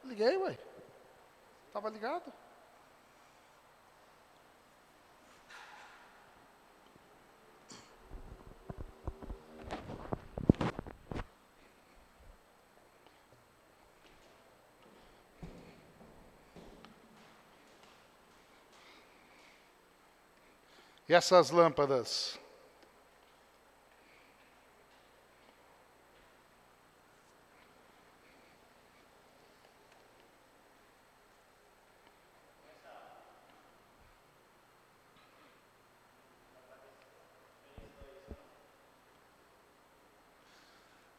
Liguei, ué. Estava ligado. E essas lâmpadas?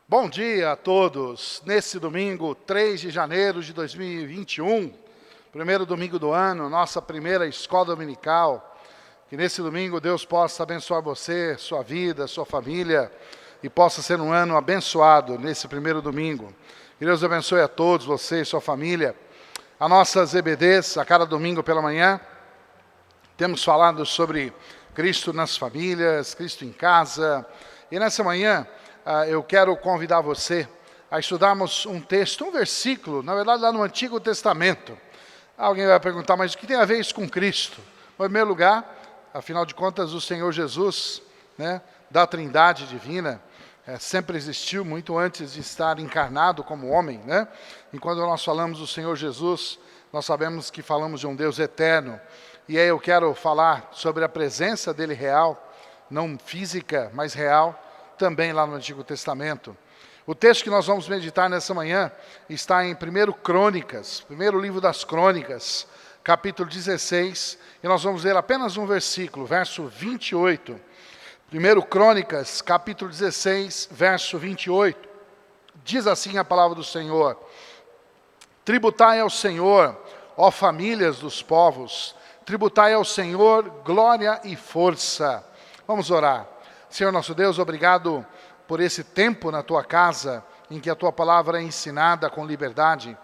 Bom dia a todos. Nesse domingo, 3 de janeiro de 2021, primeiro domingo do ano, nossa primeira escola dominical. Que nesse domingo Deus possa abençoar você, sua vida, sua família, e possa ser um ano abençoado nesse primeiro domingo. Que Deus abençoe a todos, você e sua família. A nossas EBDs, a cada domingo pela manhã, temos falado sobre Cristo nas famílias, Cristo em casa. E nessa manhã, eu quero convidar você a estudarmos um texto, um versículo, na verdade lá no Antigo Testamento. Alguém vai perguntar, mas o que tem a ver isso com Cristo? Em primeiro lugar, afinal de contas, o Senhor Jesus, da Trindade Divina, sempre existiu muito antes de estar encarnado como homem. E quando nós falamos do Senhor Jesus, nós sabemos que falamos de um Deus eterno. E aí eu quero falar sobre a presença dele real, não física, mas real, também lá no Antigo Testamento. O texto que nós vamos meditar nessa manhã está em 1 Crônicas, primeiro livro das Crônicas, capítulo 16, e nós vamos ler apenas um versículo, verso 28. 1 Crônicas, capítulo 16, verso 28. Diz assim a palavra do Senhor: tributai ao Senhor, ó famílias dos povos, tributai ao Senhor glória e força. Vamos orar. Senhor nosso Deus, obrigado por esse tempo na Tua casa, em que a Tua palavra é ensinada com liberdade.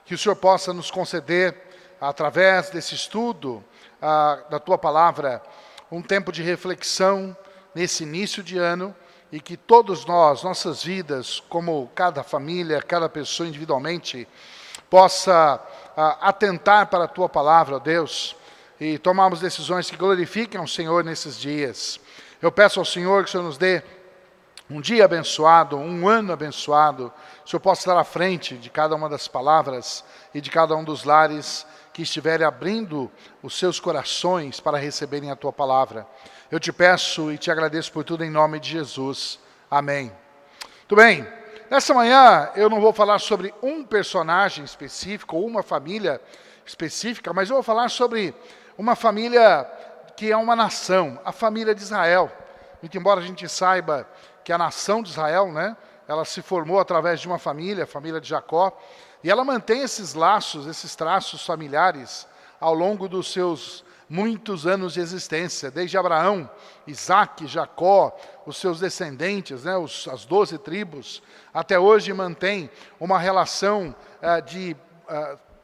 Que o Senhor possa nos conceder, através desse estudo da Tua palavra, um tempo de reflexão nesse início de ano, e que todos nós, nossas vidas, como cada família, cada pessoa individualmente, possa atentar para a Tua palavra, ó Deus, e tomarmos decisões que glorifiquem ao Senhor nesses dias. Eu peço ao Senhor que o Senhor nos dê um dia abençoado, um ano abençoado. Que o Senhor possa estar à frente de cada uma das palavras e de cada um dos lares que estiverem abrindo os seus corações para receberem a Tua palavra. Eu te peço e te agradeço por tudo em nome de Jesus. Amém. Muito bem. Nessa manhã eu não vou falar sobre um personagem específico ou uma família específica, mas eu vou falar sobre uma família que é uma nação, a família de Israel. Muito embora a gente saiba que a nação de Israel, ela se formou através de uma família, a família de Jacó, e ela mantém esses laços, esses traços familiares ao longo dos seus muitos anos de existência, desde Abraão, Isaac, Jacó, os seus descendentes, as 12 tribos, até hoje mantém uma relação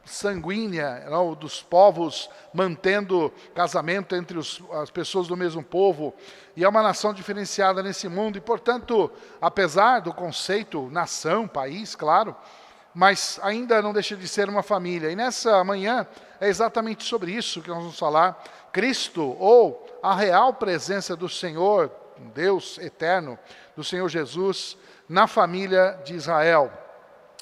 sanguínea, dos povos, mantendo casamento entre as pessoas do mesmo povo, e é uma nação diferenciada nesse mundo, e portanto, apesar do conceito nação, país, claro, mas ainda não deixa de ser uma família. E nessa manhã é exatamente sobre isso que nós vamos falar. Cristo, ou a real presença do Senhor, Deus eterno, do Senhor Jesus, na família de Israel.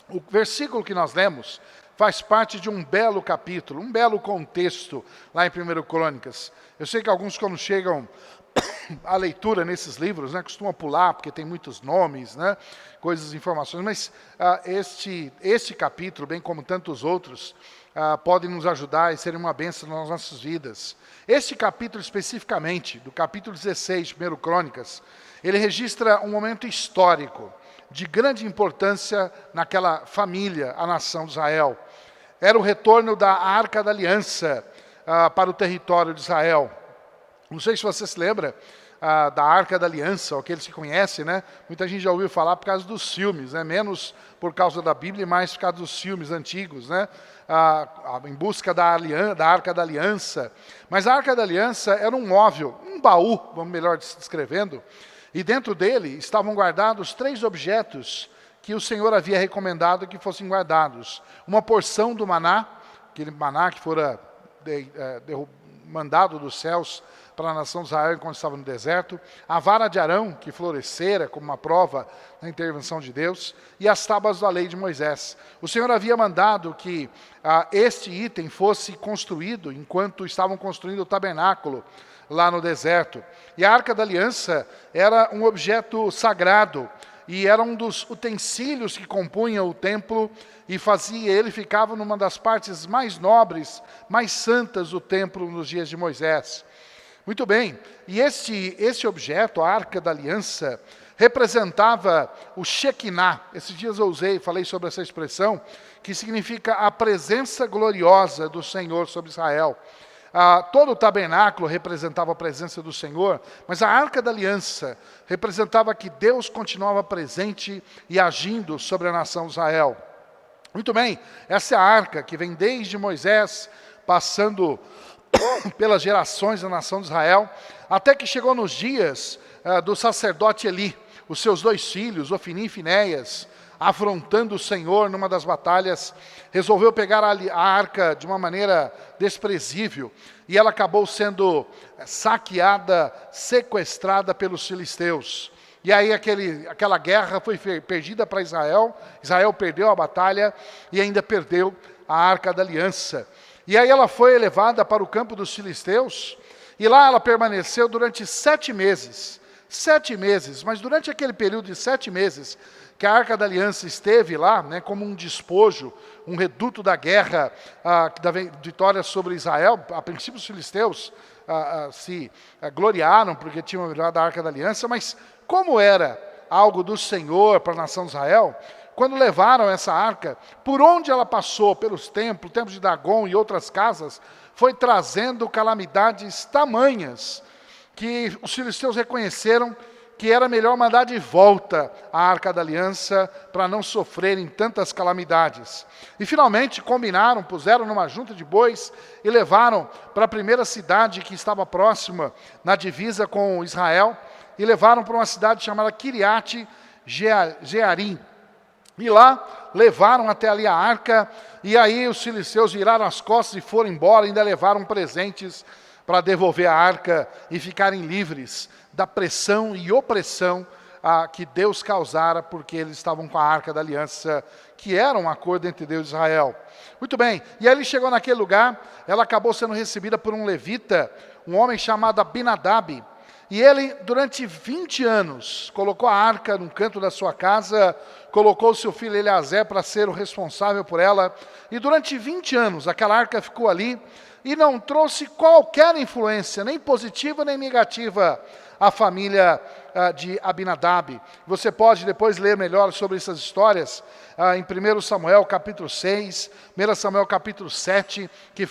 O versículo que nós lemos faz parte de um belo capítulo, um belo contexto lá em 1 Crônicas. Eu sei que alguns, quando chegam à leitura nesses livros, costumam pular, porque tem muitos nomes, coisas, informações, mas este capítulo, bem como tantos outros, podem nos ajudar e serem uma bênção nas nossas vidas. Este capítulo especificamente, do capítulo 16 de 1 Crônicas, ele registra um momento histórico de grande importância naquela família, a nação de Israel. Era o retorno da Arca da Aliança para o território de Israel. Não sei se você se lembra da Arca da Aliança, ou aqueles que conhecem, muita gente já ouviu falar por causa dos filmes, menos por causa da Bíblia, mais por causa dos filmes antigos, em busca da Arca da Aliança. Mas a Arca da Aliança era um móvel, um baú, vamos melhor descrevendo, e dentro dele estavam guardados 3 objetos que o Senhor havia recomendado que fossem guardados. Uma porção do maná, aquele maná que fora mandado dos céus para a nação de Israel enquanto estava no deserto, a vara de Arão, que florescera como uma prova da intervenção de Deus, e as tábuas da lei de Moisés. O Senhor havia mandado que este item fosse construído enquanto estavam construindo o tabernáculo lá no deserto. E a Arca da Aliança era um objeto sagrado, e era um dos utensílios que compunham o templo, e ele ficava numa das partes mais nobres, mais santas do templo nos dias de Moisés. Muito bem, e esse objeto, a Arca da Aliança, representava o Shekinah. Esses dias eu falei sobre essa expressão, que significa a presença gloriosa do Senhor sobre Israel. Todo o tabernáculo representava a presença do Senhor, mas a Arca da Aliança representava que Deus continuava presente e agindo sobre a nação de Israel. Muito bem, essa é a arca que vem desde Moisés, passando pelas gerações da nação de Israel, até que chegou nos dias do sacerdote Eli, os seus 2 filhos, Ofni e Finéias, afrontando o Senhor numa das batalhas, resolveu pegar a arca de uma maneira desprezível, e ela acabou sendo saqueada, sequestrada pelos filisteus. E aí aquela guerra foi perdida para Israel, Israel perdeu a batalha e ainda perdeu a Arca da Aliança. E aí ela foi levada para o campo dos filisteus, e lá ela permaneceu durante 7 meses. 7 meses, mas durante aquele período de 7 meses, que a Arca da Aliança esteve lá, né, como um despojo, um reduto da guerra, da vitória sobre Israel. A princípio os filisteus se gloriaram porque tinham virado a Arca da Aliança, mas como era algo do Senhor para a nação de Israel, quando levaram essa arca, por onde ela passou, pelos templos, o templo de Dagon e outras casas, foi trazendo calamidades tamanhas, que os filisteus reconheceram que era melhor mandar de volta a Arca da Aliança para não sofrerem tantas calamidades. E finalmente combinaram, puseram numa junta de bois e levaram para a primeira cidade que estava próxima, na divisa com Israel, e levaram para uma cidade chamada Kiriat Jearim. E lá levaram até ali a arca, e aí os filisteus viraram as costas e foram embora, ainda levaram presentes para devolver a arca e ficarem livres da pressão e opressão que Deus causara, porque eles estavam com a Arca da Aliança, que era um acordo entre Deus e Israel. Muito bem, e aí ele chegou naquele lugar, ela acabou sendo recebida por um levita, um homem chamado Abinadab, e ele, durante 20 anos, colocou a arca num canto da sua casa, colocou o seu filho Eleazar para ser o responsável por ela, e durante 20 anos aquela arca ficou ali, e não trouxe qualquer influência, nem positiva nem negativa, à família de Abinadab. Você pode depois ler melhor sobre essas histórias em 1 Samuel capítulo 6, 1 Samuel capítulo 7, que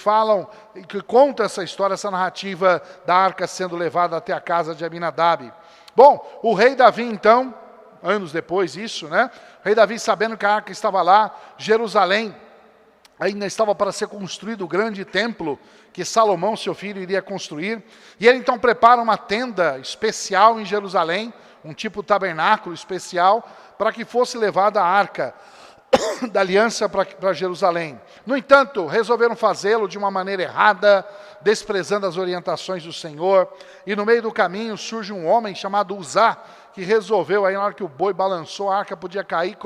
conta essa história, essa narrativa da arca sendo levada até a casa de Abinadab. Bom, o rei Davi então, anos depois isso, né? O rei Davi, sabendo que a arca estava lá, Jerusalém ainda estava para ser construído o grande templo que Salomão, seu filho, iria construir. E ele então prepara uma tenda especial em Jerusalém, um tipo de tabernáculo especial, para que fosse levada a arca da aliança para Jerusalém. No entanto, resolveram fazê-lo de uma maneira errada, desprezando as orientações do Senhor. E no meio do caminho surge um homem chamado Uzá, que resolveu, aí na hora que o boi balançou, a arca podia cair,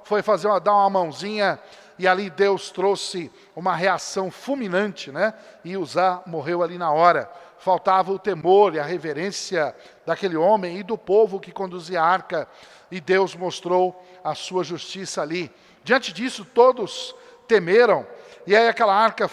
foi dar uma mãozinha, e ali Deus trouxe uma reação fulminante, né? E Uzá morreu ali na hora. Faltava o temor e a reverência daquele homem e do povo que conduzia a arca, e Deus mostrou a sua justiça ali. Diante disso, todos temeram, e aí aquela arca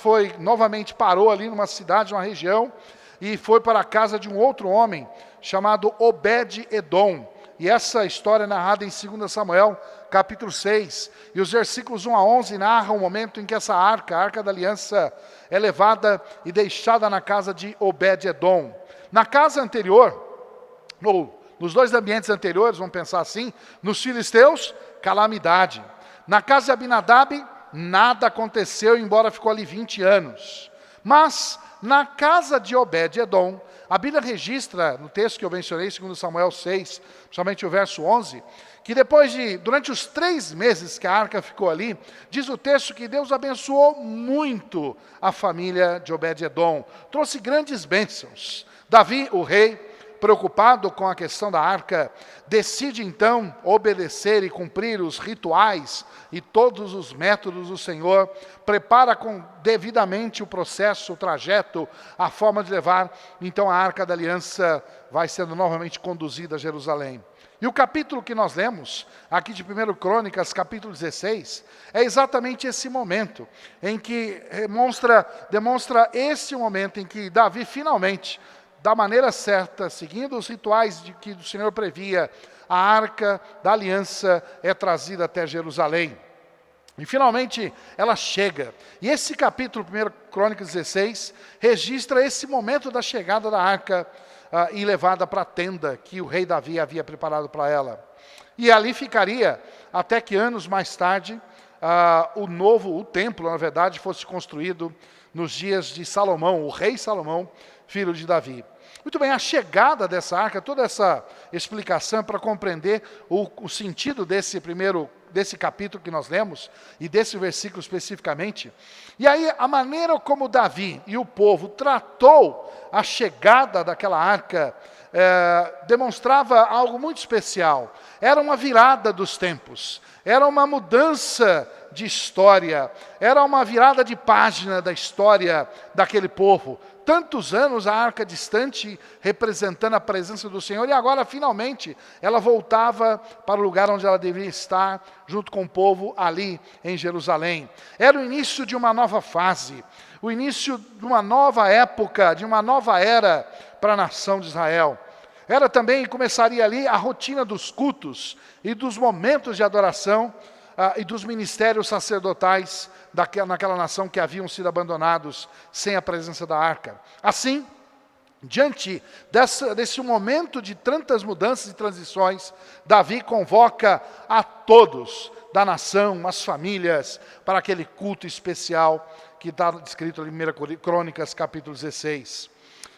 parou ali numa cidade, numa região, e foi para a casa de um outro homem, chamado Obed-Edom. E essa história é narrada em 2 Samuel, capítulo 6. E os versículos 1 a 11 narram o momento em que essa arca, a Arca da Aliança, é levada e deixada na casa de Obed-Edom. Na casa anterior, ou nos 2 ambientes anteriores, vamos pensar assim, nos filisteus, calamidade. Na casa de Abinadab, nada aconteceu, embora ficou ali 20 anos. Mas na casa de Obed-edom, a Bíblia registra, no texto que eu mencionei, 2 Samuel 6, principalmente o verso 11, que durante os 3 meses que a arca ficou ali, diz o texto que Deus abençoou muito a família de Obed-edom, trouxe grandes bênçãos. Davi, o rei, preocupado com a questão da arca, decide então obedecer e cumprir os rituais e todos os métodos do Senhor, prepara devidamente o processo, o trajeto, a forma de levar, então a arca da aliança vai sendo novamente conduzida a Jerusalém. E o capítulo que nós lemos, aqui de 1 Crônicas, capítulo 16, é exatamente esse momento, em que demonstra esse momento em que Davi finalmente, da maneira certa, seguindo os rituais que o Senhor previa, a arca da aliança é trazida até Jerusalém. E finalmente ela chega. E esse capítulo, 1 Crônicas 16, registra esse momento da chegada da arca e levada para a tenda que o rei Davi havia preparado para ela. E ali ficaria até que anos mais tarde o templo, na verdade, fosse construído nos dias de Salomão, o rei Salomão, filho de Davi. Muito bem, a chegada dessa arca, toda essa explicação para compreender o sentido desse capítulo que nós lemos, e desse versículo especificamente. E aí, a maneira como Davi e o povo tratou a chegada daquela arca, demonstrava algo muito especial. Era uma virada dos tempos, era uma mudança de história, era uma virada de página da história daquele povo. Tantos anos a arca distante, representando a presença do Senhor, e agora finalmente ela voltava para o lugar onde ela deveria estar, junto com o povo ali em Jerusalém. Era o início de uma nova fase, o início de uma nova época, de uma nova era para a nação de Israel. Era também, começaria ali a rotina dos cultos e dos momentos de adoração e dos ministérios sacerdotais naquela nação que haviam sido abandonados sem a presença da arca. Assim, diante desse momento de tantas mudanças e transições, Davi convoca a todos da nação, as famílias, para aquele culto especial que está descrito em 1 Crônicas, capítulo 16.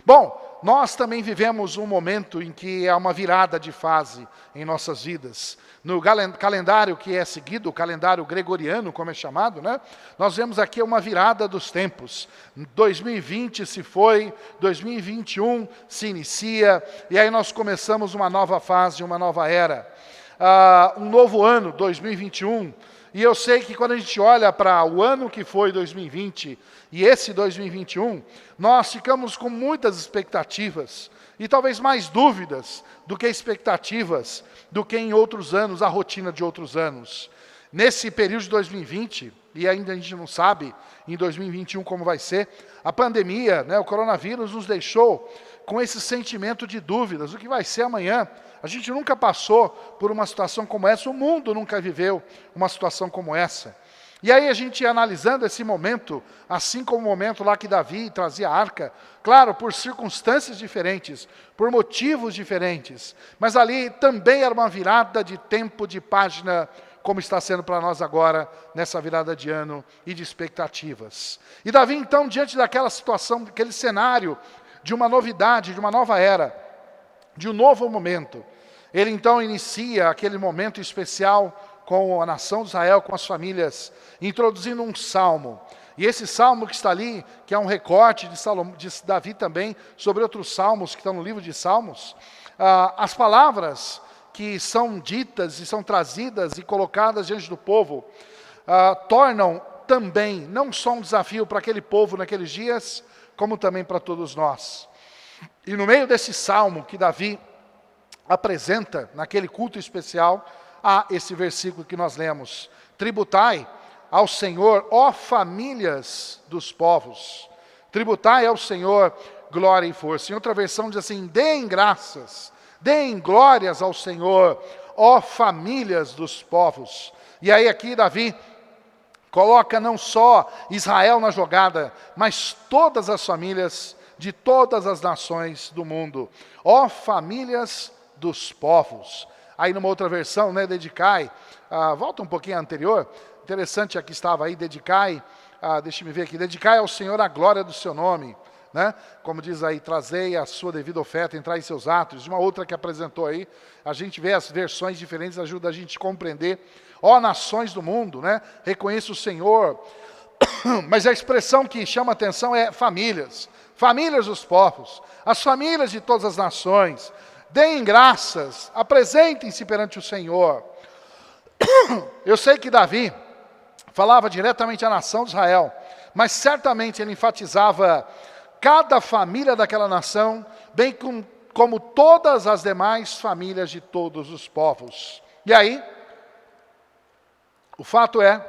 Bom, nós também vivemos um momento em que há uma virada de fase em nossas vidas. No calendário que é seguido, o calendário gregoriano, como é chamado, né? Nós vemos aqui uma virada dos tempos. 2020 se foi, 2021 se inicia, e aí nós começamos uma nova fase, uma nova era. Um novo ano, 2021, e eu sei que quando a gente olha para o ano que foi 2020 e esse 2021, nós ficamos com muitas expectativas e talvez mais dúvidas do que expectativas, do que em outros anos, a rotina de outros anos. Nesse período de 2020, e ainda a gente não sabe em 2021 como vai ser, a pandemia, né, o coronavírus nos deixou com esse sentimento de dúvidas, o que vai ser amanhã. A gente nunca passou por uma situação como essa, o mundo nunca viveu uma situação como essa. E aí a gente analisando esse momento, assim como o momento lá que Davi trazia a arca, claro, por circunstâncias diferentes, por motivos diferentes, mas ali também era uma virada de tempo, de página, como está sendo para nós agora, nessa virada de ano e de expectativas. E Davi então, diante daquela situação, daquele cenário de uma novidade, de uma nova era, de um novo momento, ele então inicia aquele momento especial com a nação de Israel, com as famílias, introduzindo um salmo. E esse salmo que está ali, que é um recorte de Davi também, sobre outros salmos que estão no livro de Salmos, as palavras que são ditas e são trazidas e colocadas diante do povo, tornam também não só um desafio para aquele povo naqueles dias, como também para todos nós. E no meio desse salmo que Davi apresenta naquele culto especial, há esse versículo que nós lemos: tributai ao Senhor, ó famílias dos povos, tributai ao Senhor glória e força. Em outra versão diz assim: deem graças, deem glórias ao Senhor, ó famílias dos povos. E aí aqui Davi coloca não só Israel na jogada, mas todas as famílias de todas as nações do mundo. Ó famílias dos povos. Aí numa outra versão, né, dedicai, volta um pouquinho à anterior, interessante aqui estava aí, dedicai deixa-me ver aqui, dedicai ao Senhor a glória do seu nome, né? Como diz aí, trazei a sua devida oferta, entrai em seus atos. Uma outra que apresentou aí, a gente vê as versões diferentes, ajuda a gente a compreender. Ó nações do mundo, né? Reconheça o Senhor. Mas a expressão que chama a atenção é famílias. Famílias dos povos, as famílias de todas as nações. Deem graças, apresentem-se perante o Senhor. Eu sei que Davi falava diretamente à nação de Israel, mas certamente ele enfatizava cada família daquela nação, bem como todas as demais famílias de todos os povos. E aí, o fato é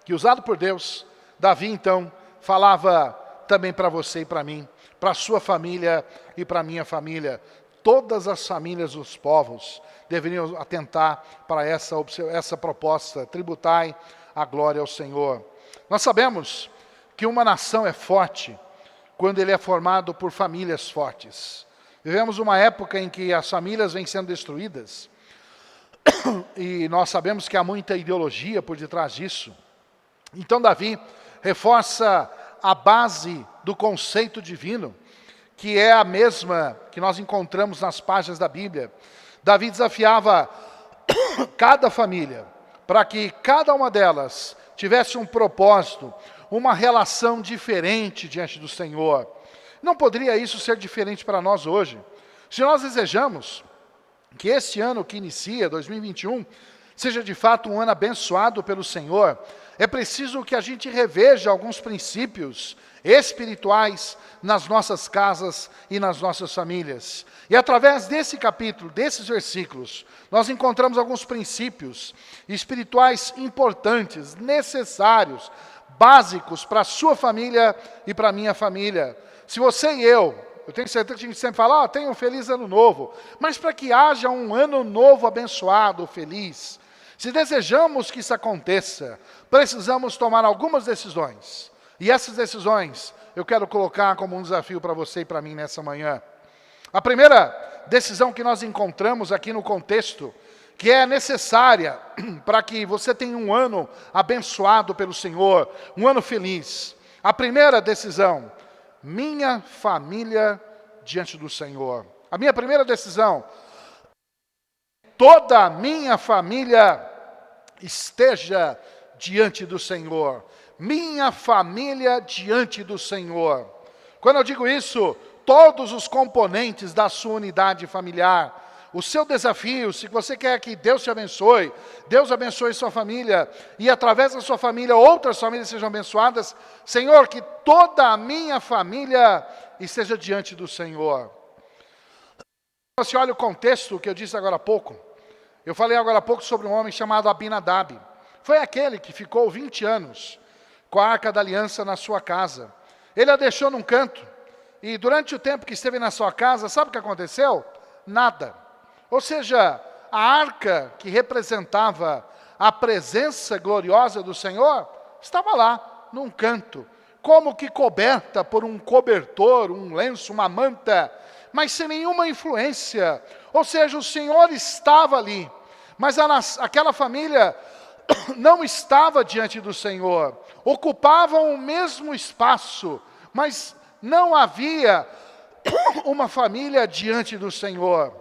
que, usado por Deus, Davi então falava também para você e para mim, para a sua família e para a minha família. Todas as famílias dos povos deveriam atentar para essa proposta, tributai a glória ao Senhor. Nós sabemos que uma nação é forte quando ele é formado por famílias fortes. Vivemos uma época em que as famílias vêm sendo destruídas, e nós sabemos que há muita ideologia por detrás disso. Então Davi reforça a base do conceito divino, que é a mesma que nós encontramos nas páginas da Bíblia. Davi desafiava cada família para que cada uma delas tivesse um propósito, uma relação diferente diante do Senhor. Não poderia isso ser diferente para nós hoje? Se nós desejamos que este ano que inicia, 2021, seja de fato um ano abençoado pelo Senhor, é preciso que a gente reveja alguns princípios espirituais nas nossas casas e nas nossas famílias. E através desse capítulo, desses versículos, nós encontramos alguns princípios espirituais importantes, necessários, básicos para a sua família e para a minha família. Se você e eu tenho certeza que a gente sempre fala, tenha um feliz ano novo, mas para que haja um ano novo abençoado, feliz, se desejamos que isso aconteça, precisamos tomar algumas decisões. E essas decisões eu quero colocar como um desafio para você e para mim nessa manhã. A primeira decisão que nós encontramos aqui no contexto, que é necessária para que você tenha um ano abençoado pelo Senhor, um ano feliz. A primeira decisão, minha família diante do Senhor. A minha primeira decisão, toda a minha família esteja diante do Senhor. Minha família diante do Senhor. Quando eu digo isso, todos os componentes da sua unidade familiar, o seu desafio, se você quer que Deus te abençoe, Deus abençoe sua família, e através da sua família outras famílias sejam abençoadas, Senhor, que toda a minha família esteja diante do Senhor. Você olha o contexto que eu disse agora há pouco, eu falei agora há pouco sobre um homem chamado Abinadab. Foi aquele que ficou 20 anos com a Arca da Aliança na sua casa. Ele a deixou num canto, e durante o tempo que esteve na sua casa, sabe o que aconteceu? Nada. Ou seja, a arca que representava a presença gloriosa do Senhor, estava lá, num canto, como que coberta por um cobertor, um lenço, uma manta, mas sem nenhuma influência. Ou seja, o Senhor estava ali, mas aquela família não estava diante do Senhor, ocupavam o mesmo espaço, mas não havia uma família diante do Senhor.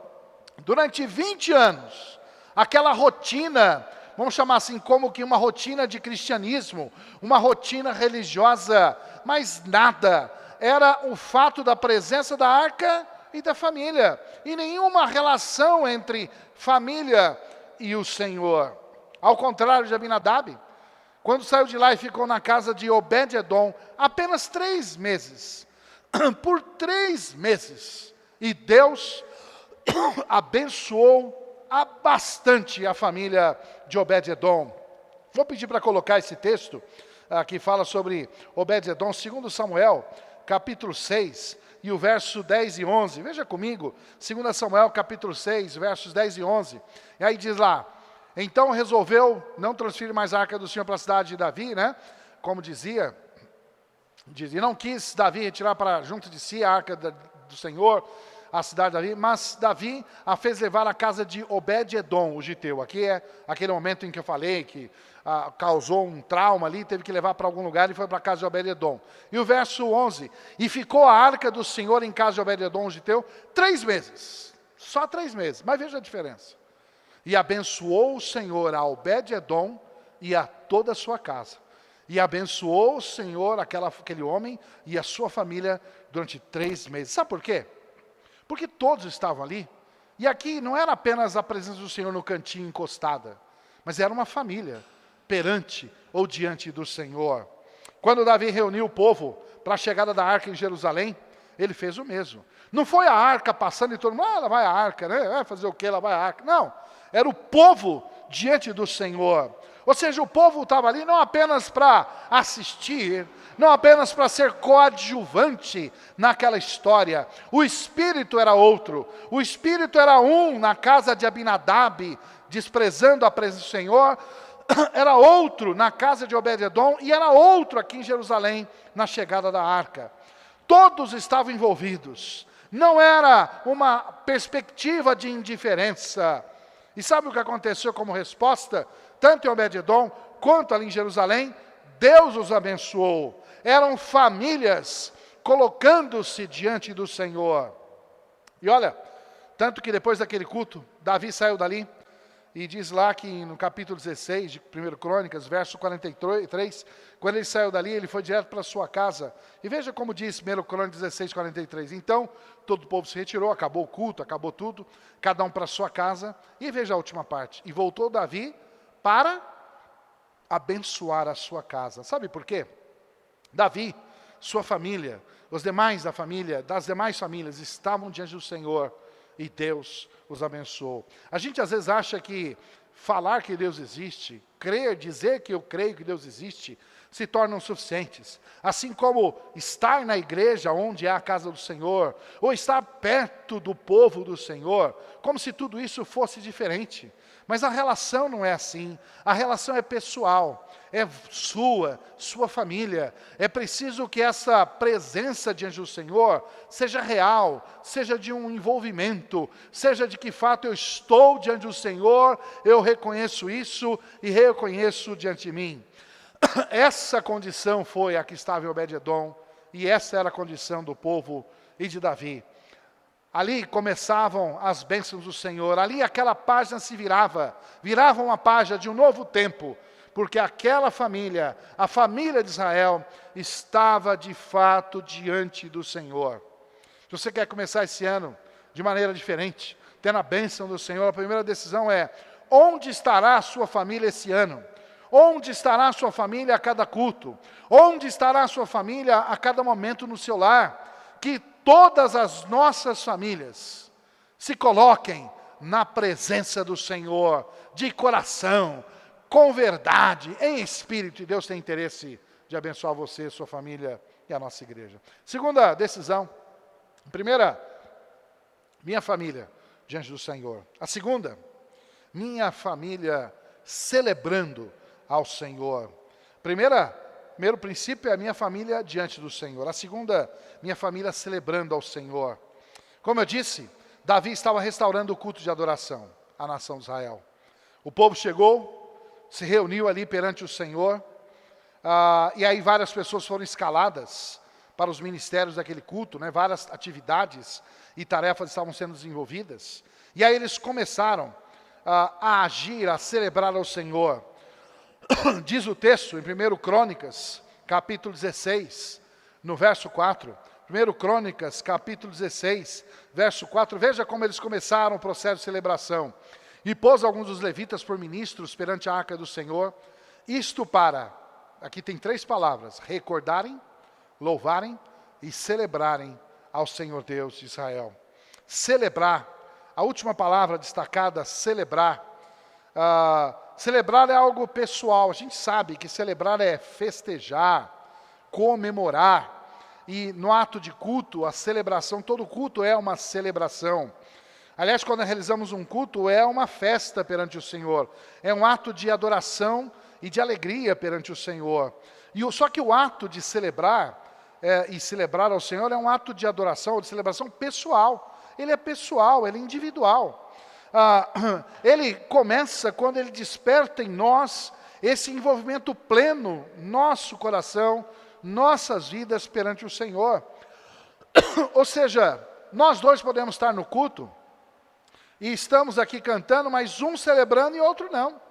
Durante 20 anos, aquela rotina, vamos chamar assim como que uma rotina de cristianismo, uma rotina religiosa, mas nada, era o fato da presença da arca e da família, e nenhuma relação entre família e o Senhor. Ao contrário de Abinadab, quando saiu de lá e ficou na casa de Obed-edom, apenas 3 meses, por 3 meses, e Deus abençoou bastante a família de Obed-edom. Vou pedir para colocar esse texto, que fala sobre Obed-edom, 2 Samuel, capítulo 6, e o verso 10 e 11. Veja comigo, 2 Samuel, capítulo 6, versos 10 e 11. E aí diz lá, então resolveu não transferir mais a arca do Senhor para a cidade de Davi, né? Como dizia, e não quis Davi retirar para junto de si a arca do Senhor, a cidade de Davi, mas Davi a fez levar à casa de Obed-edom, o giteu. Aqui é aquele momento em que eu falei que causou um trauma ali, teve que levar para algum lugar e foi para a casa de Obed-edom. E o verso 11, e ficou a arca do Senhor em casa de Obed-edom, o giteu, 3 meses. Só 3 meses, mas veja a diferença. E abençoou o Senhor a Obed-edom e a toda a sua casa. E abençoou o Senhor aquele homem e a sua família durante 3 meses. Sabe por quê? Porque todos estavam ali. E aqui não era apenas a presença do Senhor no cantinho encostada, mas era uma família perante ou diante do Senhor. Quando Davi reuniu o povo para a chegada da arca em Jerusalém, ele fez o mesmo. Não foi a arca passando e todo mundo, lá vai a arca, né? Vai fazer o quê? Lá vai a arca. Não, era o povo diante do Senhor. Ou seja, o povo estava ali não apenas para assistir, não apenas para ser coadjuvante naquela história. O espírito era outro. O espírito era um na casa de Abinadab, desprezando a presença do Senhor. Era outro na casa de Obed-edom e era outro aqui em Jerusalém, na chegada da arca. Todos estavam envolvidos. Não era uma perspectiva de indiferença. E sabe o que aconteceu como resposta? Tanto em Obed-edom quanto ali em Jerusalém, Deus os abençoou. Eram famílias colocando-se diante do Senhor. E olha, tanto que depois daquele culto, Davi saiu dali, e diz lá que no capítulo 16 de 1 Crônicas, verso 43, quando ele saiu dali, ele foi direto para a sua casa. E veja como diz 1 Crônicas 16, 43. Então, todo o povo se retirou, acabou o culto, acabou tudo, cada um para a sua casa. E veja a última parte. E voltou Davi para abençoar a sua casa. Sabe por quê? Davi, sua família, os demais da família, das demais famílias, estavam diante do Senhor. E Deus os abençoou. A gente às vezes acha que falar que Deus existe, dizer que eu creio que Deus existe, se tornam suficientes. Assim como estar na igreja onde é a casa do Senhor, ou estar perto do povo do Senhor, como se tudo isso fosse diferente. Mas a relação não é assim. A relação é pessoal, é sua família. É preciso que essa presença diante do Senhor seja real, seja de um envolvimento, seja de que fato eu estou diante do Senhor, eu reconheço isso e reconheço diante de mim. Essa condição foi a que estava em Obed-edom, e essa era a condição do povo e de Davi. Ali começavam as bênçãos do Senhor, ali aquela página se virava uma página de um novo tempo, porque aquela família, a família de Israel, estava de fato diante do Senhor. Se você quer começar esse ano de maneira diferente, tendo a bênção do Senhor, a primeira decisão é: onde estará a sua família esse ano? Onde estará a sua família a cada culto? Onde estará a sua família a cada momento no seu lar? Que todas as nossas famílias se coloquem na presença do Senhor, de coração, com verdade, em espírito. E Deus tem interesse de abençoar você, sua família e a nossa igreja. Segunda decisão. Primeira, minha família diante do Senhor. A segunda, minha família celebrando ao Senhor. Primeiro princípio é a minha família diante do Senhor. A segunda, minha família celebrando ao Senhor. Como eu disse, Davi estava restaurando o culto de adoração à nação de Israel. O povo chegou, se reuniu ali perante o Senhor, e aí várias pessoas foram escaladas para os ministérios daquele culto, né? Várias atividades e tarefas estavam sendo desenvolvidas. E aí eles começaram a agir, a celebrar ao Senhor. Diz o texto em 1 Crônicas, capítulo 16, no verso 4. 1 Crônicas, capítulo 16, verso 4. Veja como eles começaram o processo de celebração. E pôs alguns dos levitas por ministros perante a arca do Senhor. Isto para, aqui tem 3 palavras: recordarem, louvarem e celebrarem ao Senhor Deus de Israel. Celebrar, a última palavra destacada, celebrar. Celebrar é algo pessoal. A gente sabe que celebrar é festejar, comemorar. E no ato de culto, a celebração, todo culto é uma celebração. Aliás, quando realizamos um culto, é uma festa perante o Senhor. É um ato de adoração e de alegria perante o Senhor. Só que o ato de celebrar e celebrar ao Senhor é um ato de adoração ou de celebração pessoal. Ele é pessoal, ele é individual. Ele começa quando ele desperta em nós esse envolvimento pleno, nosso coração, nossas vidas perante o Senhor. Ou seja, nós dois podemos estar no culto, e estamos aqui cantando, mas um celebrando e outro não.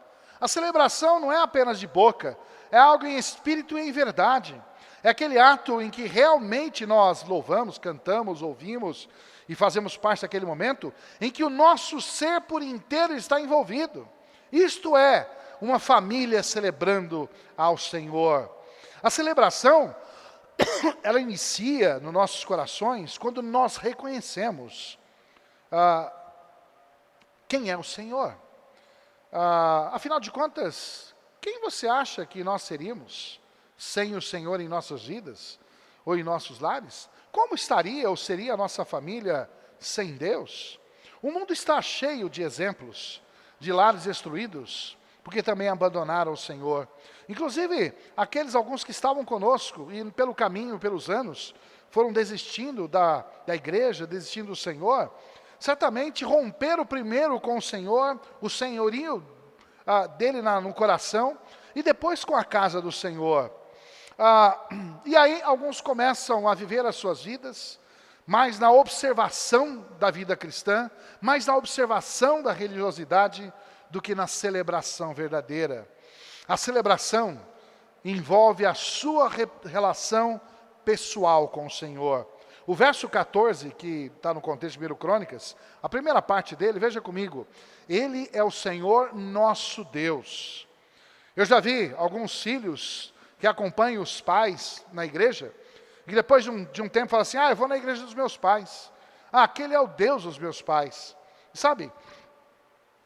A celebração não é apenas de boca, é algo em espírito e em verdade. É aquele ato em que realmente nós louvamos, cantamos, ouvimos e fazemos parte daquele momento em que o nosso ser por inteiro está envolvido. Isto é uma família celebrando ao Senhor. A celebração, ela inicia nos nossos corações quando nós reconhecemos quem é o Senhor. Afinal de contas, quem você acha que nós seríamos sem o Senhor em nossas vidas ou em nossos lares? Como estaria ou seria a nossa família sem Deus? O mundo está cheio de exemplos de lares destruídos, porque também abandonaram o Senhor. Inclusive, alguns que estavam conosco e pelo caminho, pelos anos, foram desistindo da igreja, desistindo do Senhor. Certamente romperam primeiro com o Senhor, o senhorio dele no coração, e depois com a casa do Senhor. E aí alguns começam a viver as suas vidas, mais na observação da vida cristã, mais na observação da religiosidade, do que na celebração verdadeira. A celebração envolve a sua relação pessoal com o Senhor. O verso 14, que está no contexto de 1 Crônicas, a primeira parte dele, veja comigo. Ele é o Senhor nosso Deus. Eu já vi alguns filhos que acompanham os pais na igreja, e depois de um tempo falam assim, eu vou na igreja dos meus pais. Aquele é o Deus dos meus pais. Sabe?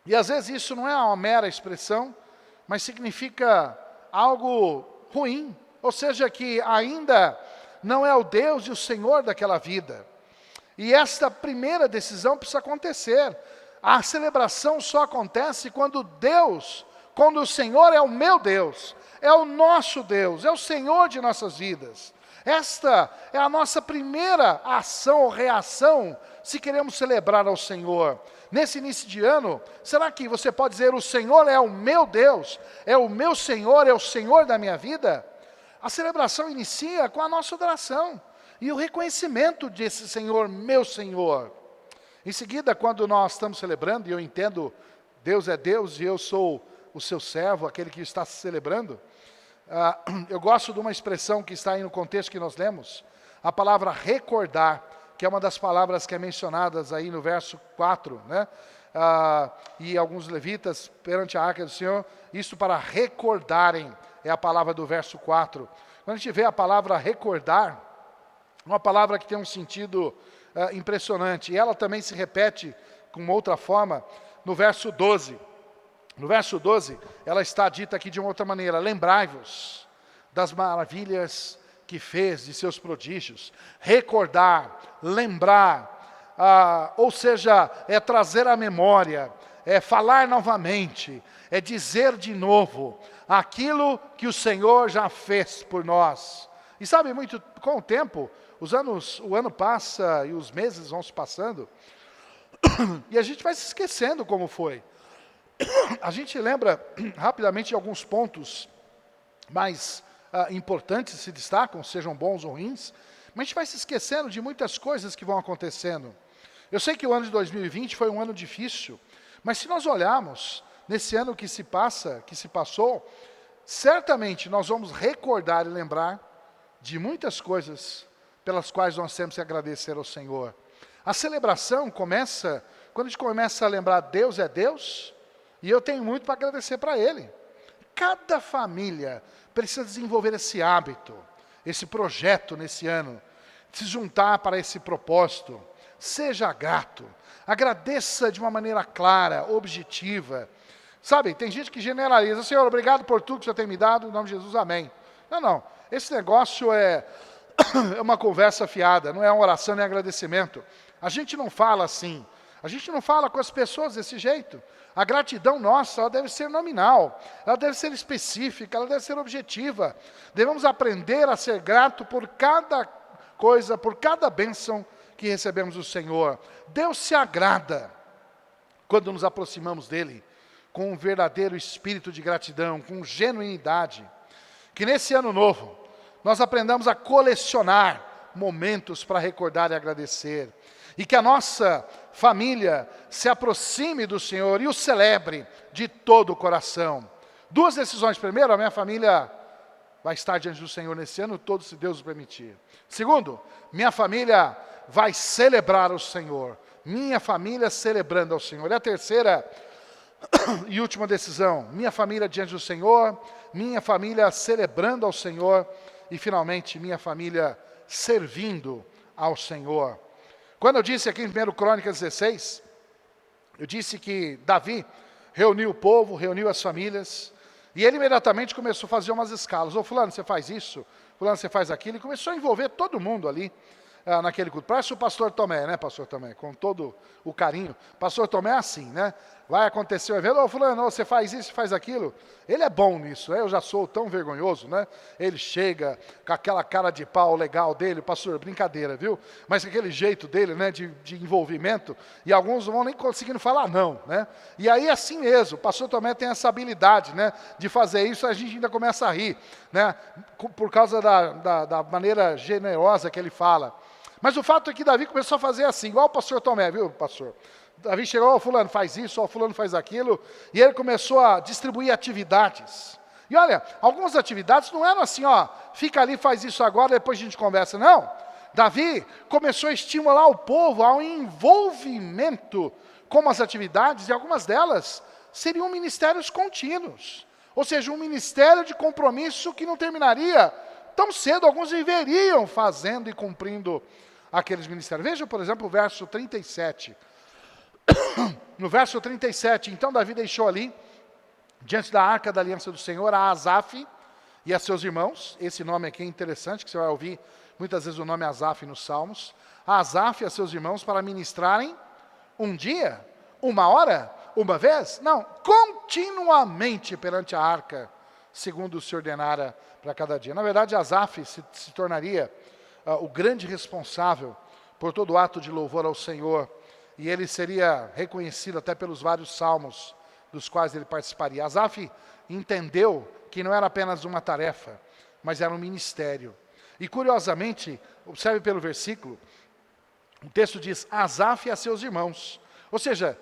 E às vezes isso não é uma mera expressão, mas significa algo ruim. Ou seja, que ainda não é o Deus e o Senhor daquela vida. E esta primeira decisão precisa acontecer. A celebração só acontece quando o Senhor é o meu Deus, é o nosso Deus, é o Senhor de nossas vidas. Esta é a nossa primeira ação ou reação se queremos celebrar ao Senhor. Nesse início de ano, será que você pode dizer, o Senhor é o meu Deus, é o meu Senhor, é o Senhor da minha vida? A celebração inicia com a nossa adoração e o reconhecimento desse Senhor, meu Senhor. Em seguida, quando nós estamos celebrando, e eu entendo, Deus é Deus e eu sou o seu servo, aquele que está celebrando, eu gosto de uma expressão que está aí no contexto que nós lemos, a palavra recordar, que é uma das palavras que é mencionadas aí no verso 4, né? E alguns levitas perante a arca do Senhor, isso para recordarem, é a palavra do verso 4. Quando a gente vê a palavra recordar, uma palavra que tem um sentido impressionante, e ela também se repete com outra forma no verso 12. No verso 12, ela está dita aqui de uma outra maneira, lembrai-vos das maravilhas que fez, de seus prodígios. Recordar, lembrar, ou seja, é trazer à memória, é falar novamente, é dizer de novo aquilo que o Senhor já fez por nós. E sabe, muito com o tempo, o ano passa e os meses vão se passando, e a gente vai se esquecendo como foi. A gente lembra rapidamente de alguns pontos mais importantes, se destacam, sejam bons ou ruins, mas a gente vai se esquecendo de muitas coisas que vão acontecendo. Eu sei que o ano de 2020 foi um ano difícil, mas se nós olharmos nesse ano que se passou, certamente nós vamos recordar e lembrar de muitas coisas pelas quais nós temos que agradecer ao Senhor. A celebração começa quando a gente começa a lembrar Deus é Deus, e eu tenho muito para agradecer para Ele. Cada família precisa desenvolver esse hábito, esse projeto nesse ano, se juntar para esse propósito. Seja grato, agradeça de uma maneira clara, objetiva. Sabe, tem gente que generaliza, Senhor, obrigado por tudo que você tem me dado, em nome de Jesus, amém. Não, esse negócio é uma conversa fiada, não é uma oração nem agradecimento. A gente não fala assim, a gente não fala com as pessoas desse jeito. A gratidão nossa, ela deve ser nominal, ela deve ser específica, ela deve ser objetiva. Devemos aprender a ser grato por cada coisa, por cada bênção que recebemos do Senhor. Deus se agrada quando nos aproximamos dEle com um verdadeiro espírito de gratidão, com genuinidade. Que nesse ano novo, nós aprendamos a colecionar momentos para recordar e agradecer. E que a nossa família se aproxime do Senhor e o celebre de todo o coração. 2 decisões. Primeiro, a minha família vai estar diante do Senhor nesse ano todo, se Deus o permitir. Segundo, minha família vai celebrar o Senhor. Minha família celebrando ao Senhor. E a terceira e última decisão, minha família diante do Senhor, minha família celebrando ao Senhor e, finalmente, minha família servindo ao Senhor. Quando eu disse aqui em 1 Crônicas 16, eu disse que Davi reuniu o povo, reuniu as famílias, e ele imediatamente começou a fazer umas escalas. Ô fulano, você faz isso, fulano, você faz aquilo, e começou a envolver todo mundo ali. Naquele culto. Parece o pastor Tomé, né, pastor Tomé? Com todo o carinho. Pastor Tomé é assim, né? Vai acontecer o evento, ô fulano, você faz isso, faz aquilo. Ele é bom nisso, né? Eu já sou tão vergonhoso, né? Ele chega com aquela cara de pau legal dele, pastor, brincadeira, viu? Mas aquele jeito dele, né, de envolvimento, e alguns não vão nem conseguindo falar não, né? E aí assim mesmo, o pastor Tomé tem essa habilidade, né, de fazer isso, a gente ainda começa a rir, né? Por causa da maneira generosa que ele fala. Mas o fato é que Davi começou a fazer assim, igual o pastor Tomé, viu, pastor? Davi chegou, ó, fulano faz isso, ó, fulano faz aquilo, e ele começou a distribuir atividades. E olha, algumas atividades não eram assim, ó, fica ali, faz isso agora, depois a gente conversa. Não, Davi começou a estimular o povo ao envolvimento com as atividades, e algumas delas seriam ministérios contínuos. Ou seja, um ministério de compromisso que não terminaria tão cedo, alguns viveriam fazendo e cumprindo aqueles ministérios. Veja, por exemplo, o verso 37. No verso 37, então Davi deixou ali, diante da arca da aliança do Senhor, a Asaf e a seus irmãos. Esse nome aqui é interessante, que você vai ouvir muitas vezes o nome Asaf nos Salmos. A Asaf e a seus irmãos para ministrarem um dia, uma hora, uma vez? Não, continuamente perante a arca, segundo se ordenara para cada dia. Na verdade, Asaf se tornaria o grande responsável por todo o ato de louvor ao Senhor, e ele seria reconhecido até pelos vários salmos dos quais ele participaria. Asaf entendeu que não era apenas uma tarefa, mas era um ministério. E curiosamente, observe pelo versículo, o texto diz, Asaf e a seus irmãos. Ou seja,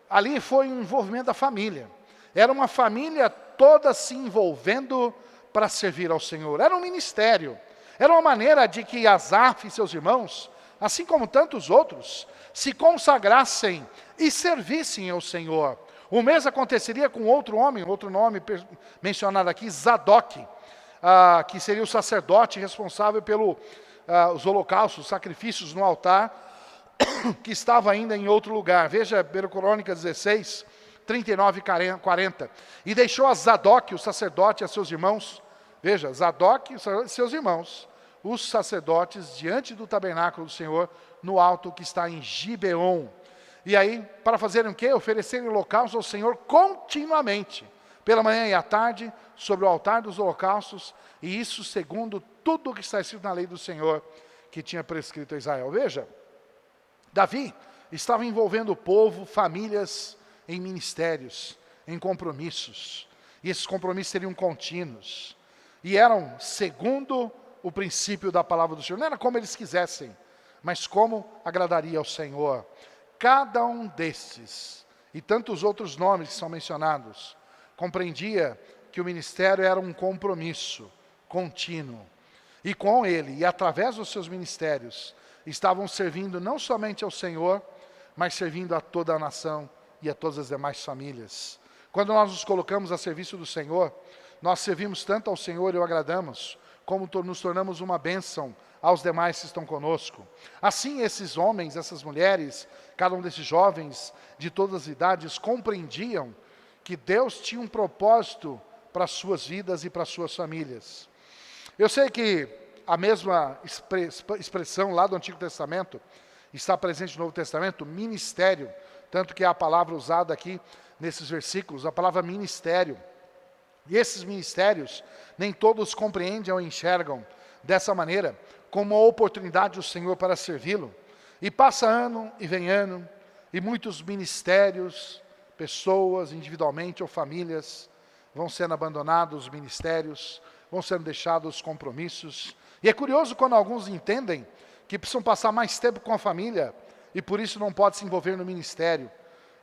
ali foi um envolvimento da família. Era uma família toda se envolvendo para servir ao Senhor. Era um ministério. Era uma maneira de que Asaf e seus irmãos, assim como tantos outros, se consagrassem e servissem ao Senhor. O mesmo aconteceria com outro homem, outro nome mencionado aqui, Zadok, que seria o sacerdote responsável pelos holocaustos, sacrifícios no altar, que estava ainda em outro lugar. Veja, 1 Crônicas 16, 39 e 40. E deixou a Zadok, o sacerdote, a seus irmãos, veja, Zadok e seus irmãos, os sacerdotes, diante do tabernáculo do Senhor, no alto que está em Gibeon. E aí, para fazerem o quê? Oferecerem holocaustos ao Senhor continuamente, pela manhã e à tarde, sobre o altar dos holocaustos, e isso segundo tudo o que está escrito na lei do Senhor, que tinha prescrito a Israel. Veja, Davi estava envolvendo o povo, famílias, em ministérios, em compromissos. E esses compromissos seriam contínuos. E eram segundo o princípio da palavra do Senhor. Não era como eles quisessem, mas como agradaria ao Senhor. Cada um desses, e tantos outros nomes que são mencionados, compreendia que o ministério era um compromisso contínuo. E com ele, e através dos seus ministérios, estavam servindo não somente ao Senhor, mas servindo a toda a nação e a todas as demais famílias. Quando nós nos colocamos a serviço do Senhor, nós servimos tanto ao Senhor e o agradamos, como nos tornamos uma bênção aos demais que estão conosco. Assim, esses homens, essas mulheres, cada um desses jovens de todas as idades, compreendiam que Deus tinha um propósito para as suas vidas e para as suas famílias. Eu sei que a mesma expressão lá do Antigo Testamento está presente no Novo Testamento, ministério, tanto que é a palavra usada aqui nesses versículos, a palavra ministério. E esses ministérios, nem todos compreendem ou enxergam dessa maneira, como uma oportunidade do Senhor para servi-lo. E passa ano e vem ano, e muitos ministérios pessoas, individualmente ou famílias, vão sendo abandonados os ministérios, vão sendo deixados os compromissos. E é curioso quando alguns entendem que precisam passar mais tempo com a família e por isso não pode se envolver no ministério.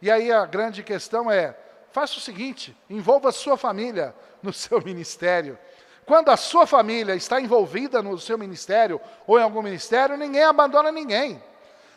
E aí a grande questão é, faça o seguinte, envolva a sua família no seu ministério. Quando a sua família está envolvida no seu ministério ou em algum ministério, ninguém abandona ninguém.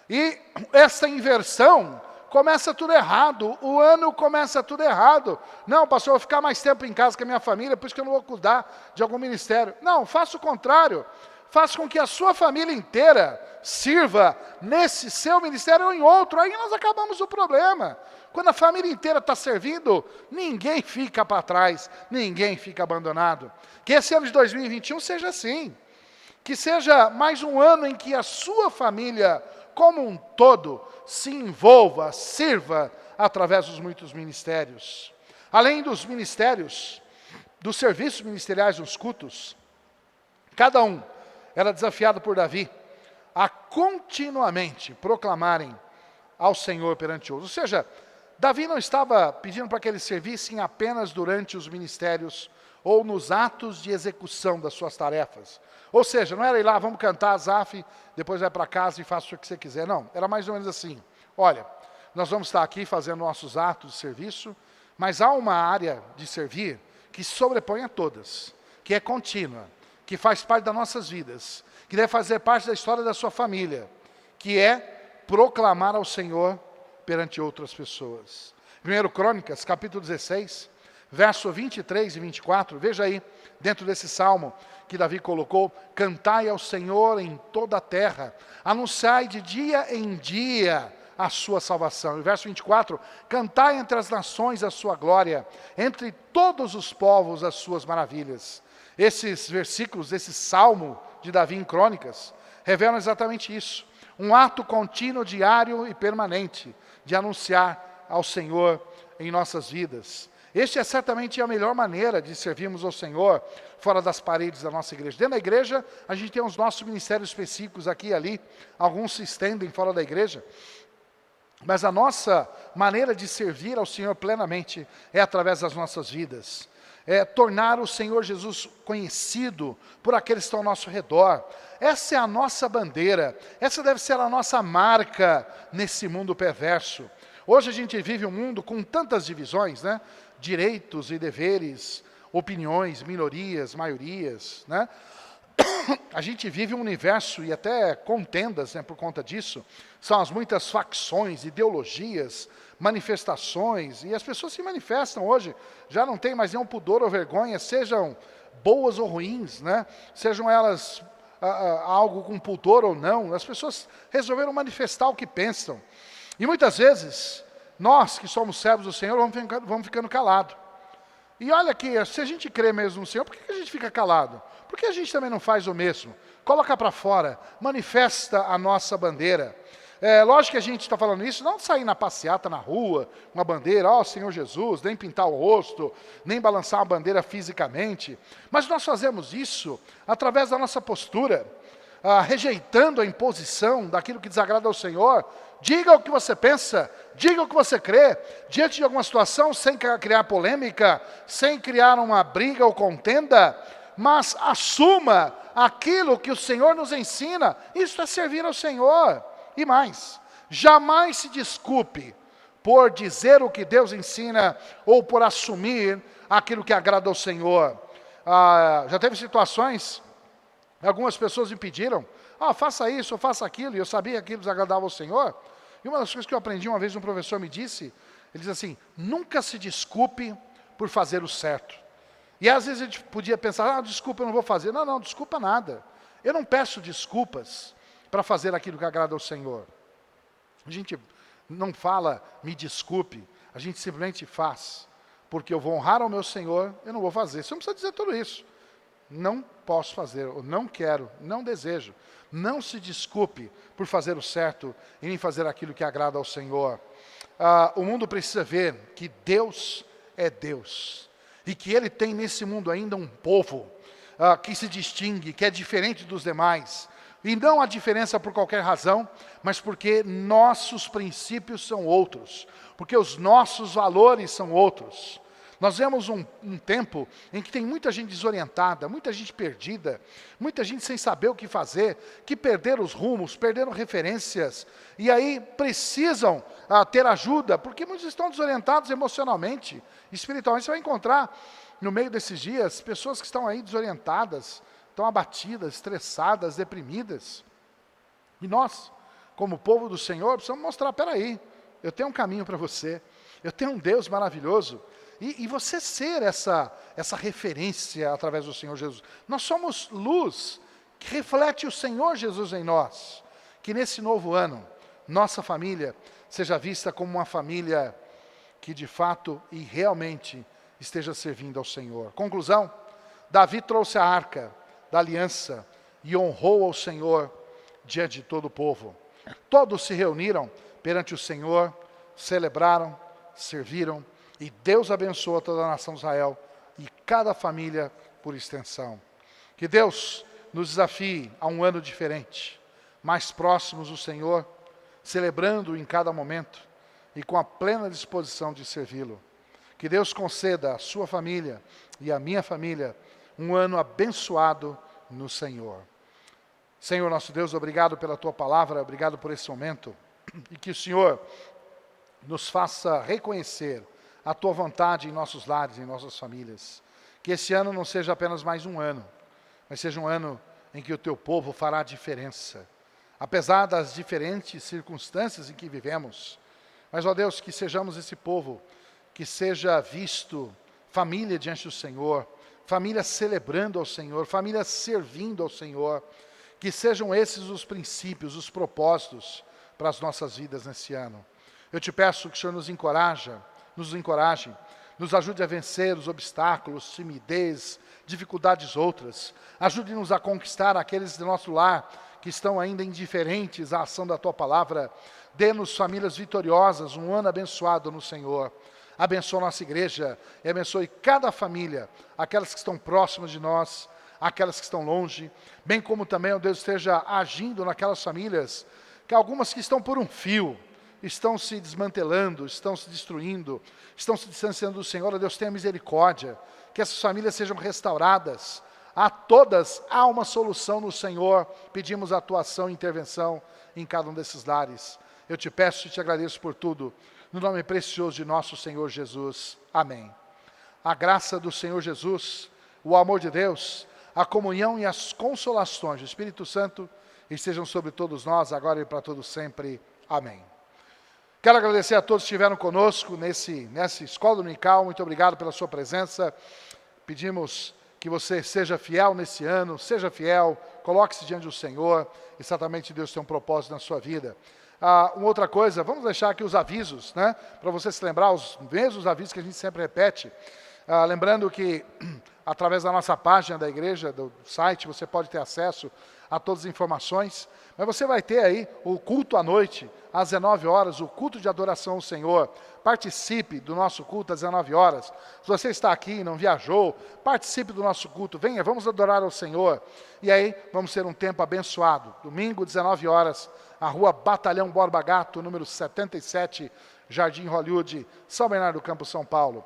E essa inversão começa tudo errado, o ano começa tudo errado. Não, pastor, eu vou ficar mais tempo em casa com a minha família, por isso que eu não vou cuidar de algum ministério. Não, faça o contrário. Faça com que a sua família inteira sirva nesse seu ministério ou em outro. Aí nós acabamos o problema. Quando a família inteira está servindo, ninguém fica para trás, ninguém fica abandonado. Que esse ano de 2021 seja assim. Que seja mais um ano em que a sua família, como um todo, se envolva, sirva através dos muitos ministérios. Além dos ministérios, dos serviços ministeriais nos cultos, cada um era desafiado por Davi a continuamente proclamarem ao Senhor perante outros. Ou seja, Davi não estava pedindo para que eles servissem apenas durante os ministérios ou nos atos de execução das suas tarefas. Ou seja, não era ir lá, vamos cantar Asaf, depois vai para casa e faça o que você quiser. Não, era mais ou menos assim. Olha, nós vamos estar aqui fazendo nossos atos de serviço, mas há uma área de servir que sobrepõe a todas, que é contínua, que faz parte das nossas vidas, que deve fazer parte da história da sua família, que é proclamar ao Senhor perante outras pessoas. 1 Crônicas, capítulo 16, verso 23 e 24, veja aí, dentro desse salmo que Davi colocou, cantai ao Senhor em toda a terra, anunciai de dia em dia a sua salvação. E verso 24, cantai entre as nações a sua glória, entre todos os povos as suas maravilhas. Esses versículos, esse salmo de Davi em Crônicas, revelam exatamente isso. Um ato contínuo, diário e permanente de anunciar ao Senhor em nossas vidas. Este é certamente a melhor maneira de servirmos ao Senhor fora das paredes da nossa igreja. Dentro da igreja, a gente tem os nossos ministérios específicos aqui e ali. Alguns se estendem fora da igreja. Mas a nossa maneira de servir ao Senhor plenamente é através das nossas vidas. É tornar o Senhor Jesus conhecido por aqueles que estão ao nosso redor. Essa é a nossa bandeira. Essa deve ser a nossa marca nesse mundo perverso. Hoje a gente vive um mundo com tantas divisões, né? Direitos e deveres, opiniões, minorias, maiorias, né? A gente vive um universo e até contendas, né, por conta disso. São as muitas facções, ideologias, manifestações, e as pessoas se manifestam hoje, já não tem mais nenhum pudor ou vergonha, sejam boas ou ruins, né? Sejam elas algo com pudor ou não, as pessoas resolveram manifestar o que pensam. E muitas vezes, nós que somos servos do Senhor, vamos ficando calados. E olha que, se a gente crê mesmo no Senhor, por que a gente fica calado? Por que a gente também não faz o mesmo? Coloca para fora, manifesta a nossa bandeira. É lógico que a gente está falando isso, não sair na passeata na rua, uma bandeira, ó Senhor Jesus, nem pintar o rosto, nem balançar a bandeira fisicamente. Mas nós fazemos isso através da nossa postura, rejeitando a imposição daquilo que desagrada ao Senhor. Diga o que você pensa, diga o que você crê, diante de alguma situação, sem criar polêmica, sem criar uma briga ou contenda, mas assuma aquilo que o Senhor nos ensina. Isso é servir ao Senhor. E mais, jamais se desculpe por dizer o que Deus ensina ou por assumir aquilo que agrada ao Senhor. Já teve situações, algumas pessoas me pediram, faça isso, ou faça aquilo, e eu sabia que aquilo desagradava ao Senhor. E uma das coisas que eu aprendi uma vez, um professor me disse, ele diz assim, nunca se desculpe por fazer o certo. E às vezes a gente podia pensar, desculpa, eu não vou fazer. Não, não, desculpa nada. Eu não peço desculpas para fazer aquilo que agrada ao Senhor. A gente não fala, me desculpe, a gente simplesmente faz. Porque eu vou honrar ao meu Senhor, eu não vou fazer. Você não precisa dizer tudo isso. Não posso fazer, ou não quero, não desejo. Não se desculpe por fazer o certo e nem fazer aquilo que agrada ao Senhor. O mundo precisa ver que Deus é Deus. E que Ele tem nesse mundo ainda um povo que se distingue, que é diferente dos demais. E não a diferença por qualquer razão, mas porque nossos princípios são outros, porque os nossos valores são outros. Nós vemos um tempo em que tem muita gente desorientada, muita gente perdida, muita gente sem saber o que fazer, que perderam os rumos, perderam referências, e aí precisam ter ajuda, porque muitos estão desorientados emocionalmente, espiritualmente. Você vai encontrar, no meio desses dias, pessoas que estão aí desorientadas, estão abatidas, estressadas, deprimidas. E nós, como povo do Senhor, precisamos mostrar, peraí, eu tenho um caminho para você, eu tenho um Deus maravilhoso, e você ser essa referência através do Senhor Jesus. Nós somos luz que reflete o Senhor Jesus em nós. Que nesse novo ano, nossa família seja vista como uma família que de fato e realmente esteja servindo ao Senhor. Conclusão, Davi trouxe a arca da aliança e honrou ao Senhor diante de todo o povo. Todos se reuniram perante o Senhor, celebraram, serviram, e Deus abençoou toda a nação de Israel e cada família por extensão. Que Deus nos desafie a um ano diferente, mais próximos do Senhor, celebrando em cada momento e com a plena disposição de servi-lo. Que Deus conceda à sua família e à minha família um ano abençoado no Senhor. Senhor nosso Deus, obrigado pela tua palavra, obrigado por esse momento, e que o Senhor nos faça reconhecer a tua vontade em nossos lares, em nossas famílias. Que esse ano não seja apenas mais um ano, mas seja um ano em que o teu povo fará a diferença. Apesar das diferentes circunstâncias em que vivemos, mas, ó Deus, que sejamos esse povo que seja visto família diante do Senhor, família celebrando ao Senhor, família servindo ao Senhor. Que sejam esses os princípios, os propósitos para as nossas vidas nesse ano. Eu te peço que o Senhor nos encoraje, nos ajude a vencer os obstáculos, timidez, dificuldades outras. Ajude-nos a conquistar aqueles do nosso lar que estão ainda indiferentes à ação da tua palavra. Dê-nos famílias vitoriosas, um ano abençoado no Senhor. Abençoa a nossa igreja e abençoe cada família, aquelas que estão próximas de nós, aquelas que estão longe, bem como também, ó Deus, esteja agindo naquelas famílias, que algumas que estão por um fio, estão se desmantelando, estão se destruindo, estão se distanciando do Senhor. Ó Deus, tenha misericórdia, que essas famílias sejam restauradas. A todas há uma solução no Senhor. Pedimos a tua ação e intervenção em cada um desses lares. Eu te peço e te agradeço por tudo, no nome precioso de nosso Senhor Jesus. Amém. A graça do Senhor Jesus, o amor de Deus, a comunhão e as consolações do Espírito Santo estejam sobre todos nós, agora e para todos sempre. Amém. Quero agradecer a todos que estiveram conosco nessa escola dominical. Muito obrigado pela sua presença. Pedimos que você seja fiel nesse ano, seja fiel, coloque-se diante do Senhor, e certamente Deus tem um propósito na sua vida. Uma outra coisa, vamos deixar aqui os avisos, né? Para você se lembrar, os mesmos avisos que a gente sempre repete. Lembrando que, através da nossa página da igreja, do site, você pode ter acesso a todas as informações. Mas você vai ter aí o culto à noite, às 19 horas, o culto de adoração ao Senhor. Participe do nosso culto às 19 horas. Se você está aqui e não viajou, participe do nosso culto. Venha, vamos adorar ao Senhor. E aí, vamos ter um tempo abençoado. Domingo, 19 horas, a rua Batalhão Borba Gato, número 77, Jardim Hollywood, São Bernardo do Campo, São Paulo.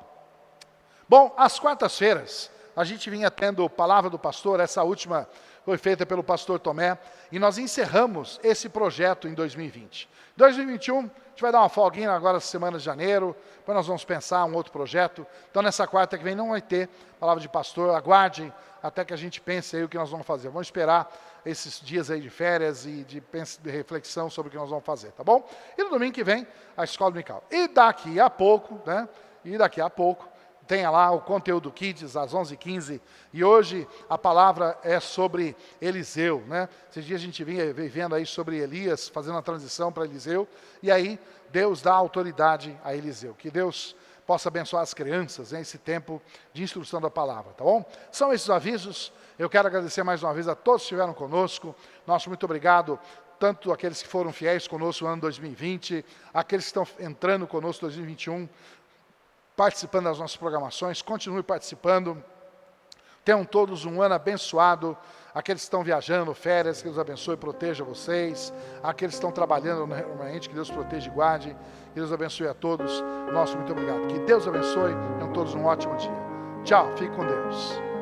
Bom, às quartas-feiras, a gente vinha tendo palavra do pastor, essa última foi feita pelo pastor Tomé, e nós encerramos esse projeto em 2020. 2021, a gente vai dar uma folguinha agora, semana de janeiro, depois nós vamos pensar um outro projeto. Então, nessa quarta que vem não vai ter palavra de pastor, aguarde até que a gente pense aí o que nós vamos fazer. Vamos esperar esses dias aí de férias e de reflexão sobre o que nós vamos fazer, tá bom? E no domingo que vem, a escola dominical. E daqui a pouco, tenha lá o conteúdo Kids, às 11h15, e hoje a palavra é sobre Eliseu, né? Esses dias a gente vinha vendo aí sobre Elias, fazendo a transição para Eliseu, e aí Deus dá autoridade a Eliseu. Que Deus possa abençoar as crianças nesse tempo de instrução da palavra, tá bom? São esses avisos. Eu quero agradecer mais uma vez a todos que estiveram conosco. Nosso muito obrigado, tanto aqueles que foram fiéis conosco no ano 2020, aqueles que estão entrando conosco em 2021, participando das nossas programações. Continue participando. Tenham todos um ano abençoado. Aqueles que estão viajando, férias, que Deus abençoe e proteja vocês. Aqueles que estão trabalhando normalmente, que Deus proteja e guarde. Que Deus abençoe a todos. Nosso muito obrigado. Que Deus abençoe. Tenham todos um ótimo dia. Tchau, fique com Deus.